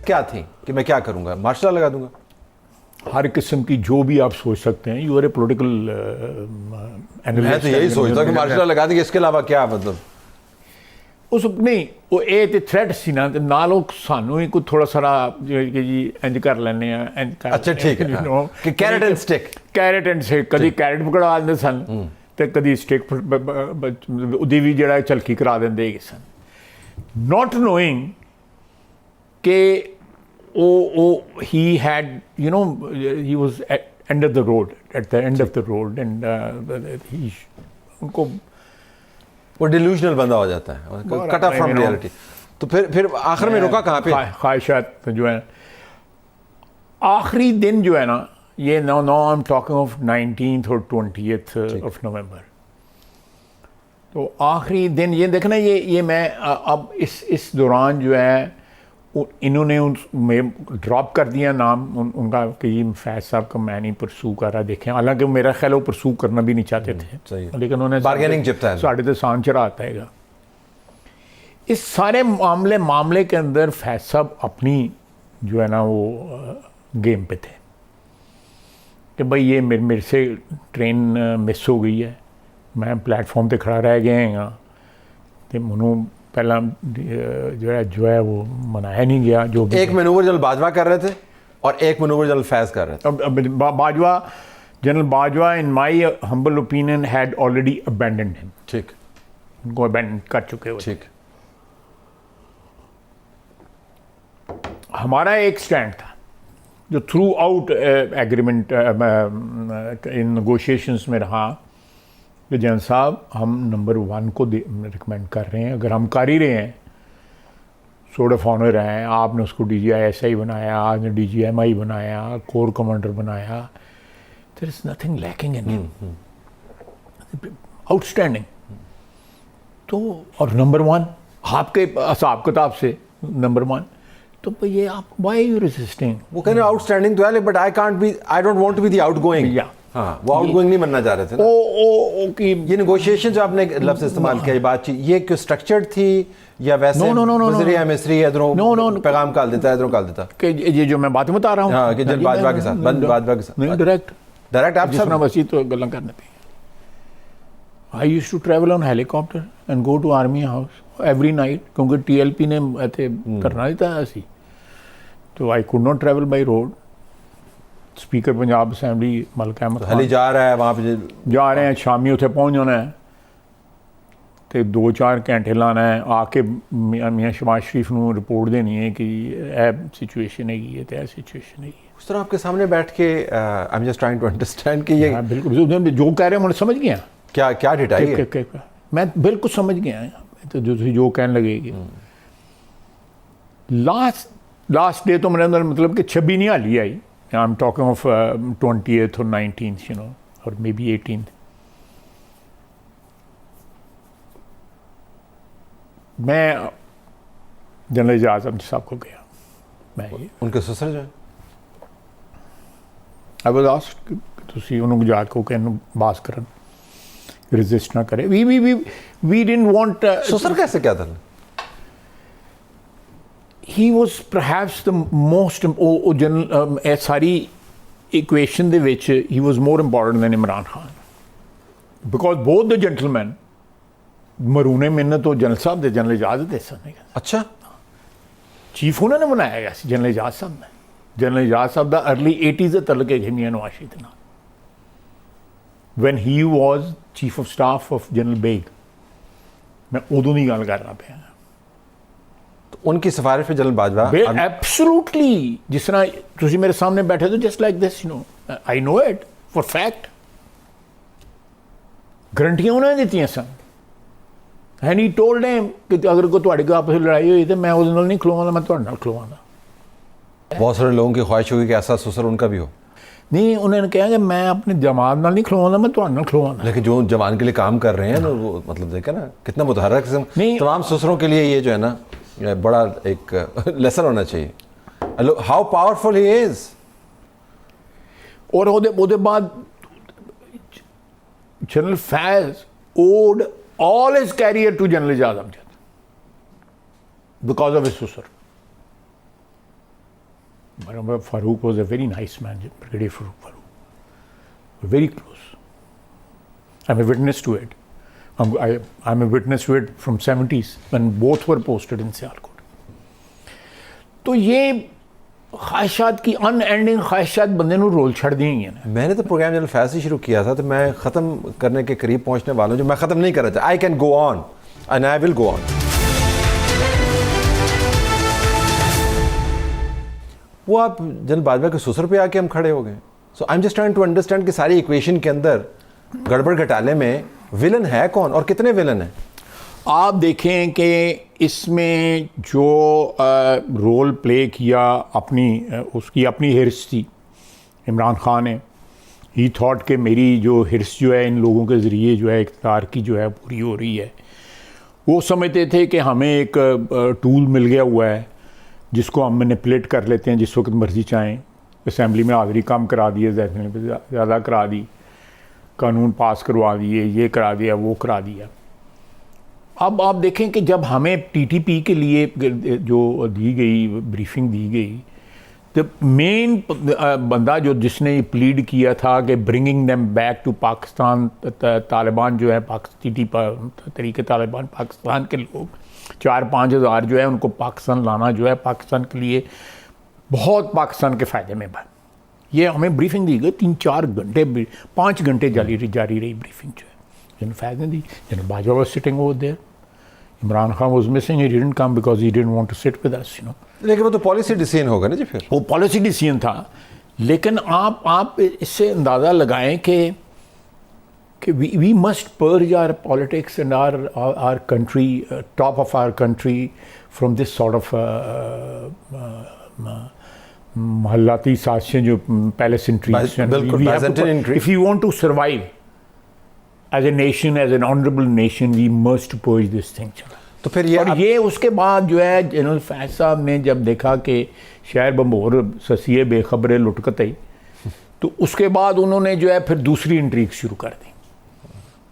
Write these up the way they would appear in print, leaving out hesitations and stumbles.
क्या थी कि मैं क्या करूंगा, मार्शल लगा दूंगा? हर किस्म की जो भी आप सोच सकते हैं, यू आर ए पोलिटिकल मैं तो यही सोचता हूँ कि मार्शल लगा देंगे, इसके अलावा क्या मतलब उस नहीं वो ये तो थ्रेट सी ना, नाल वो सानू ही कोई थोड़ा सारा जो कि जी इंज कर लेने इंज कर, अच्छा ठीक है, हाँ। कि carrot and stick, carrot and stick, कभी कैरेट पकड़ा देंगे सन तो कभी स्टिक उदी भी जड़ा झलकी करा देंगे सन, नॉट नोइंग के he had, you know, he was at end of the road, at the end of the road, and उनको वो डिल्यूजनल बंदा हो जाता है, कट ऑफ फ्रॉम रियलिटी। तो फिर आखिर में रुका कहाँ पे? ख्वाहिशात जो है आखिरी दिन जो है ना, ये no I am talking of 19th और 20th ऑफ नवंबर। तो आखिरी दिन ये देखना, ये मैं अब इस दौरान जो है इन्होंने में ड्रॉप कर दिया नाम उनका कि फैज साहब का मैं नहीं परसू कर रहा, देखें हालांकि मेरा ख्याल वो परसू करना भी नहीं चाहते थे, लेकिन उन्होंने बार्गेनिंग जिपता है साढ़े तो सान चढ़ाता है। इस सारे मामले के अंदर फैज साहब अपनी जो है ना वो गेम पे थे कि भाई ये मेरे से ट्रेन मिस हो गई है, मैं प्लेटफॉर्म पे खड़ा रह गया हैं, तो मनु पहला जो है वो मनाया नहीं गया। जो एक मैनूवर जनरल बाजवा कर रहे थे और एक मैनूवर जनरल फैज कर रहे थे। Bajwa, general Bajwa in my humble opinion had already abandoned him. ठीक, उनको अबैंडन कर चुके हो। ठीक, हमारा एक स्टैंड था जो through out agreement in negotiations में रहा कि जैन साहब हम नंबर 1 को रिकमेंड कर रहे हैं, अगर हम कर ही रहे हैं, सोर्ड ऑफ ऑनर हैं, आपने उसको DGI-SI बनाया, आपने DGMI बनाया, कोर कमांडर बनाया, there is nothing lacking in him, outstanding. तो और नंबर 1 आपके हिसाब किताब से नंबर 1, तो ये आप व्हाई यू रेजिस्टिंग? वो कहने आउटस्टैंडिंग तो है, but I don't want to be the outgoing. या हाँ, वो आउटगोइंग नहीं बनना चाह रहे थे ना। कि ये नेगोशिएशन जो आपने लफ्ज़ इस्तेमाल किया, ये बातचीत, ये क्यों स्ट्रक्चर्ड थी या वैसे वज़ीर मिस्री इधरों पैगाम काल देता है, इधरों काल देता कि ये जो मैं बात बता रहा हूँ, हाँ, कि जनरल बाजवा के साथ, बाजवा के साथ नहीं, डायरेक्ट आप सब वसी तो गल्ला करने पे। I used to travel on helicopter and go to army house every night, क्योंकि TLP ने इतने करना नहीं था ऐसी, तो I could not travel by road. Speaker Punjab assembly Malik Ahmad Khan जा रहा है, वहाँ पे जा रहे हैं, शामी उत्थे पहुँच जाना है, तो 2-4 घंटे लाना है, आके मियाँ शहबाज शरीफ को रिपोर्ट देनी है कि यह सिचुएशन है, तो यह सिचुएशन है। उस तरह आपके सामने बैठ के I am just trying to understand कि ये बिल्कुल जो कह रहे हैं मैं समझ गया, क्या डिटेल है, मैं बिल्कुल समझ गया, तो जो कहने लगेगी। लास्ट डे तो मेरे अंदर मतलब कि 26 नहीं हाली आई, I am talking of 20th और 19th, यू नो, और मे बी 18th। मैं जनरल एजाज अहमद साहब को गया, मैं उनके ससुर जो है, आई वाज आस्क्ड तुसी उन्होंने जाके कहन बास करन, रेजिस्ट ना करे। We didn't want. ससुर कैसे क्या था? He was perhaps the most general सारी equation ਦੇ ਵਿੱਚ he was more important than Imran Khan, because both the gentlemen मरूने मिन्नत तो जनरल साहब दे जनरल एजाज दे सने। अच्छा, चीफ उन्होंने बनाया गया सी जनरल एजाज साहब ने। जनरल एजाज साहब दा अर्ली 80s ਦਾ ਤਲਕ ਹੈ ਮਿਆਂ ਨਵਾਜ਼ ਸ਼ਰੀਫ ਨਾਲ, when he was chief of staff of General Baig। मैं उदों ਦੀ ਗੱਲ ਕਰ रहा ਪਿਆ। उनकी सिफारिश पे जनरल बाजवा एब्सोल्युटली, जिस तरह तुम मेरे सामने बैठे तो just like this, you know, I know it for fact. गारंटियां उन्होंने दी son, and he told him कि अगर कोई ਤੁਹਾਡੇ को आपस में लड़ाई हुई तो मैं उसदे नाल नहीं खलोवांगा, मैं ਤੁਹਾਡੇ नाल खलोवांगा। बहुत सारे लोगों की ख्वाहिश होगी कि ऐसा ससुर उनका भी हो। नहीं, उन्होंने कहा कि मैं अपने जमात नाल नहीं खलोवांगा, मैं ਤੁਹਾਡੇ नाल खलोवांगा। लेकिन जो जवान के लिए काम कर रहे हैं, वो मतलब देखे ना कितना मुतहर्रिक किस्म। तमाम ससुरों के लिए ये जो है ना बड़ा एक लेसन होना चाहिए, हाउ पावरफुल ही इज। और ਉਹਦੇ बाद general Faiz owed all his career to General Ejaz Amjad because of his susur। Farooq was a very nice man, Brigadier Farooq. Very close. I'm a witness to it. I'm a witness to it from 70s when both were posted in Sialkot. तो ये ख्वाहिशात की unending ख्वाहिशात बंदे नू role छड़ दी हैं ना। मैंने तो प्रोग्राम जनरल फैज़ से शुरू किया था, तो मैं ख़त्म करने के करीब पहुंचने वाला हूं, जो मैं ख़त्म नहीं कर रहा था। I can go on and I will go on. वो आप जनरल बाजवा के ससुर पे आके हम खड़े हो गए। So I am just trying to understand कि सारी इक्वेशन के अंदर गड़बड़ घटाले में विलन है कौन और कितने विलन हैं। आप देखें कि इसमें जो रोल प्ले किया उसकी अपनी हिर्स थी इमरान खान ने। ही थॉट कि मेरी जो हिर्स जो है इन लोगों के ज़रिए जो है इक़्तिदार की जो है पूरी हो रही है। वो समझते थे कि हमें एक टूल मिल गया हुआ है जिसको हम मैनिपुलेट कर लेते हैं जिस वक्त मर्ज़ी चाहें। असम्बली में हाज़री कम करा दी है, ज़्यादा करा दी, कानून पास करवा दिए, ये करा दिया, वो करा दिया। अब आप देखें कि जब हमें टीटीपी के लिए जो दी गई ब्रीफिंग दी गई, तो मेन बंदा जिसने ये प्लीड किया था कि bringing them back to Pakistan, Taliban जो है तरीके तालिबान पाकिस्तान के लोग 4-5 हज़ार जो है उनको पाकिस्तान लाना जो है पाकिस्तान के लिए बहुत पाकिस्तान के फ़ायदे में बा। ये हमें ब्रीफिंग दी गई 3-4 घंटे 5 घंटे जारी रही ब्रीफिंग जो है। जनरल फैज़ ने दी, general Bajwa was sitting over there, Imran Khan was missing, he didn't come because he didn't want to sit with us, you know। लेकिन वो तो पॉलिसी डिसीजन होगा ना जी, फिर वो पॉलिसी डिसीजन था। लेकिन आप इससे अंदाज़ा लगाएं कि we must purge our politics and our country, top of our country from this sort of महल्लाती साजिशें जो पैलेस इंट्रीग्स हैं। If we want to survive as a nation, as an honorable nation, we must purge this thing। तो फिर ये उसके बाद जो है general फैज़ साहब ने जब देखा कि शहर बम्बोर ससिए बेखबरे लुटकते ही, तो उसके बाद उन्होंने जो है फिर दूसरी इंट्रीग शुरू कर दी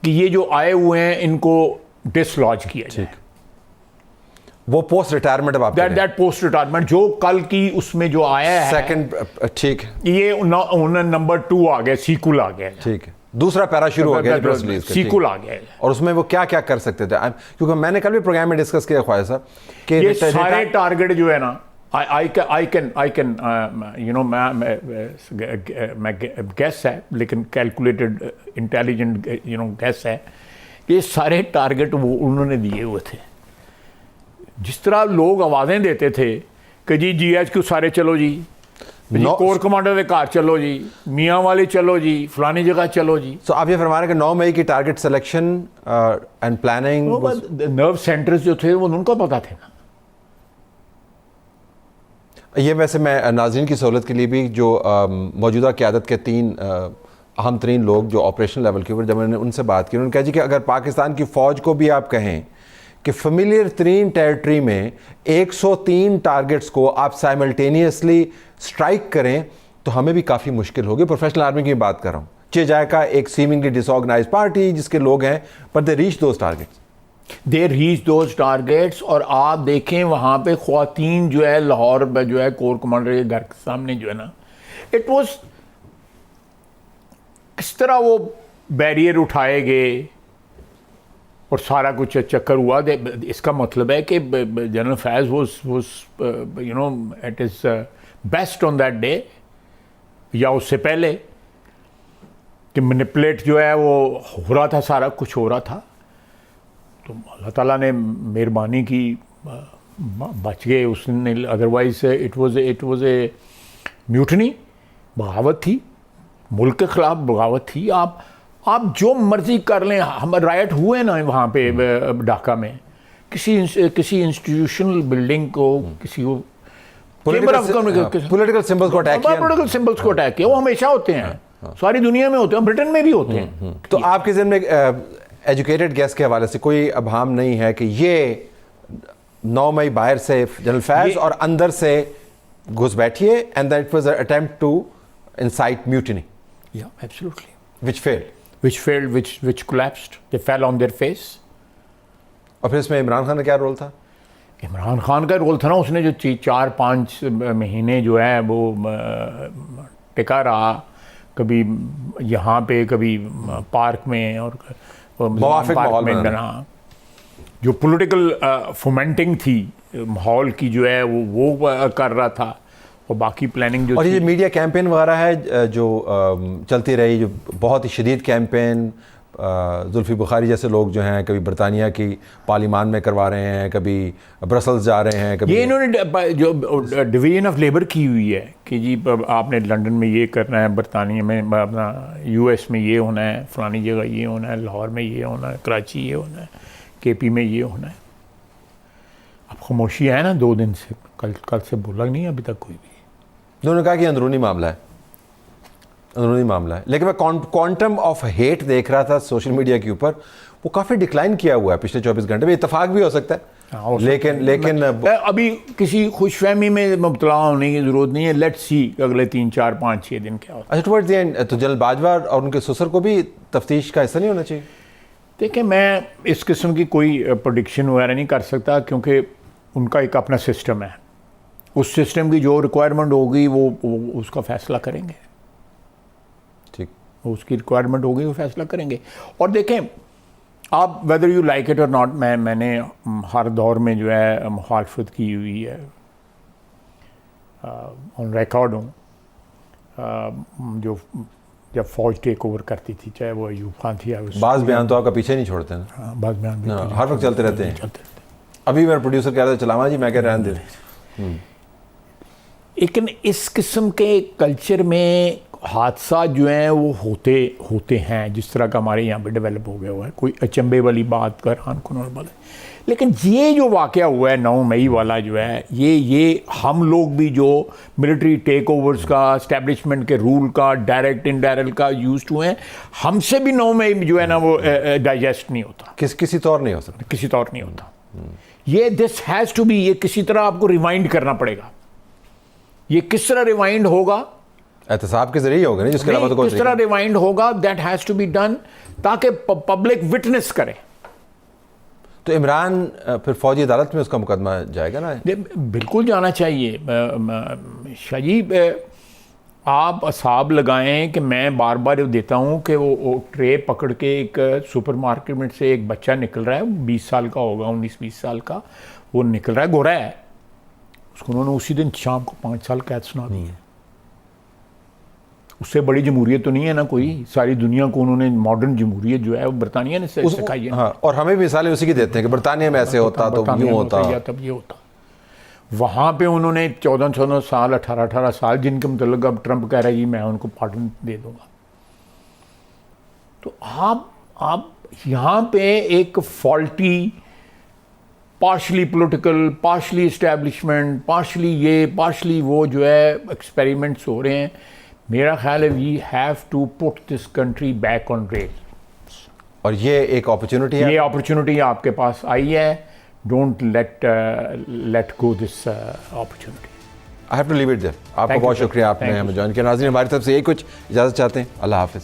कि ये जो आए हुए हैं इनको डिसलॉज किया जाए। वो post retirement that post retirement जो कल की उसमें जो आया है सेकंड, ठीक है, ये नंबर 2 आ गया, सीक्वल आ गया, ठीक है, दूसरा पैरा शुरू हो गया, सीक्वल आ गया। और उसमें वो क्या क्या कर सकते थे, क्योंकि मैंने कल भी प्रोग्राम में डिस्कस किया ख्वाहिश साहब कि ये सारे टारगेट जो है ना, I can you know, मैं गैस है लेकिन calculated intelligent you know gas है, ये सारे टारगेट वो उन्होंने दिए हुए थे। जिस तरह लोग आवाज़ें देते थे कि जी GHQ सारे चलो जी, कोर कमांडर के घर चलो जी, मियाँ वाले चलो जी, फलानी जगह चलो जी। तो आप ये फरमा रहे हैं कि 9 मई की target selection and planning, nerve centres जो थे वो उनको पता थे ना। ये वैसे मैं नाज़रीन की सहूलत के लिए भी जो मौजूदा क़यादत के 3 अहम तरीन लोग जो ऑपरेशन लेवल के ऊपर, जब मैंने उनसे बात की, उन्होंने कहा जी कि अगर पाकिस्तान की फ़ौज को भी आप कहें कि फेमिलियर तरीन टेरिटरी में 103 टारगेट्स को आप साइमल्टेनियसली स्ट्राइक करें तो हमें भी काफ़ी मुश्किल होगी। प्रोफेशनल आर्मी की बात कर रहा हूँ, जायका एक सीमिंगली डिसऑर्गेनाइज पार्टी जिसके लोग हैं, पर दे रीच दोज टारगेट्स। और आप देखें वहाँ पे ख्वातीन जो है लाहौर में जो है कोर कमांडर के घर के सामने जो है ना, इट वॉज किस तरह वो बैरियर उठाए गए और सारा कुछ चक्कर हुआ। इसका मतलब है कि general Faiz was you know at his best on that day या उससे पहले कि मैनिपुलेट जो है वो हो रहा था, सारा कुछ हो रहा था। तो अल्लाह ताला ने मेहरबानी की, बच गए उसने, otherwise it was a mutiny, बगावत थी, मुल्क के ख़िलाफ़ बगावत थी। आप जो मर्ज़ी कर लें, हम राइट हुए ना वहाँ पे ढाका में, किसी इंस्टीट्यूशनल बिल्डिंग को, किसी को पॉलिटिकल सिंबल्स को अटैक किया, वो हमेशा होते हैं, सारी दुनिया में होते हैं, ब्रिटेन में भी होते हैं। तो आपके ज़हन में एजुकेटेड गैस के हवाले से कोई अभाम नहीं है कि ये 9 मई बाहर से जनरल फैज़ और अंदर से घुस बैठिए and that was a attempt to incite mutiny? Yeah, absolutely. Which failed? Which collapsed. They fell on their face. और फिर इसमें इमरान खान का क्या रोल था? इमरान खान का रोल था ना, उसने जो 4-5 महीने जो है वो टिका रहा, कभी यहाँ पे कभी पार्क में और मुवाफिक माहौल में बनाना। हाँ, जो पॉलिटिकल फोमेंटिंग थी माहौल की जो है वो कर रहा था, और बाकी प्लानिंग जो और थी। ये मीडिया कैंपेन वगैरह है जो चलती रही, जो बहुत ही शदीद कैंपेन, जुल्फी बुखारी जैसे लोग जो हैं कभी बरतानिया की पार्लिमान में करवा रहे हैं, कभी ब्रसल्स जा रहे हैं, कभी ये इन्होंने जो डिवीजन ऑफ लेबर की हुई है कि जी आपने लंदन में ये करना है, बरतानिया में अपना यूएस में ये होना है, फलानी जगह ये होना है, लाहौर में ये होना है, कराची ये होना है, केपी में ये होना है। अब खामोशी है ना 2 दिन से, कल से बोला नहीं अभी तक कोई भी। उन्होंने कहा कि अंदरूनी मामला है, अंदरूनी मामला है। लेकिन मैं क्वांटम ऑफ हेट देख रहा था सोशल मीडिया के ऊपर, वो काफ़ी डिक्लाइन किया हुआ है पिछले 24 घंटे में। इत्तेफाक भी हो सकता है, लेकिन अभी किसी खुशफहमी में मुब्तला होने की ज़रूरत नहीं है। लेट्स सी अगले 3, 4, 5, 6 दिन क्या होता है। अच्छा, टुवर्ड्स द एंड तो जनरल बाजवा और उनके ससुर को भी तफ्तीश का हिस्सा नहीं होना चाहिए? देखिए, मैं इस किस्म की कोई प्रोडिक्शन वगैरह नहीं कर सकता, क्योंकि उनका एक अपना सिस्टम है। उस सिस्टम की जो रिक्वायरमेंट होगी वो उसका फैसला करेंगे। ठीक, उसकी रिक्वायरमेंट होगी वो फैसला करेंगे। और देखें, आप वेदर यू लाइक इट और नॉट, मैंने हर दौर में जो है मुखालफत की हुई है, ऑन रिकॉर्ड हूँ। जो जब फौज टेक ओवर करती थी, चाहे वो अयूब खान थी या बाज़ बयान तो आपका पीछे नहीं छोड़ते ना? हाँ, बाज़ बयान भी हर वक्त चलते रहते हैं। चलते। अभी मेरा प्रोड्यूसर कह रहा था चलावा जी, मैं कह रहने दे। लेकिन इस किस्म के कल्चर में हादसा जो हैं वो होते हैं, जिस तरह का हमारे यहाँ पे डेवलप हो गया हुआ है। कोई अचंभे वाली बात कर बात है। लेकिन ये जो वाक़या हुआ है 9 मई वाला जो है, ये हम लोग भी जो मिलिट्री टेक ओवर्स का, एस्टेब्लिशमेंट के रूल का, डायरेक्ट इनडायरेक्ट का यूज हुए हैं, हमसे भी 9 मई जो है ना वो डाइजेस्ट नहीं होता, किसी तौर नहीं हो सकता, किसी तौर नहीं होता। ये दिस हैज़ टू बी, ये किसी तरह आपको रिवाइंड करना पड़ेगा। ये किस तरह रिवाइंड होगा? एहतसाब के जरिए ही होगा, नहीं जिसके अलावा तो कोई किस तरह रिवाइंड होगा, that has to be done, ताकि पब्लिक विटनेस करे। तो इमरान फिर फौजी अदालत में उसका मुकदमा जाएगा ना? बिल्कुल जाना चाहिए। शाजीब, आप असाब लगाएं कि मैं बार बार देता हूं कि वो ट्रे पकड़ के एक सुपरमार्केट में से एक बच्चा निकल रहा है, 20 साल का होगा, 19-20 साल का, वो निकल रहा है, गोरा है, उसको उन्होंने उसी दिन शाम को 5 साल कैद सुना दी है। उससे बड़ी जमहूरियत तो नहीं है ना कोई, सारी दुनिया को उन्होंने मॉडर्न जमहूरियत जो है वो बरतानिया ने सिखाई है। हाँ, और हमें भी मिसालें उसी की देते हैं कि बरतानिया में ऐसे होता तो यूँ होता, तब ये होता। वहाँ पे उन्होंने 14 साल 18 साल, जिनके मतलब अब ट्रंप कह रहा है जी मैं उनको पार्डन दे दूंगा। तो आप यहाँ पे एक faulty, partially political, partially establishment, partially ये पार्शली वो जो है एक्सपेरिमेंट्स हो रहे हैं। मेरा ख्याल है we have to put this country back on rail. और ये एक अपॉर्चुनिटी है, ये अपॉर्चुनिटी आपके पास आई है। Don't let go this opportunity. I have to leave it there. आपका बहुत शुक्रिया, आपने हमें ज्वाइन किया। नाज़रीन, हमारी तरफ से यही कुछ इजाज़त चाहते हैं। अल्लाह हाफिज़।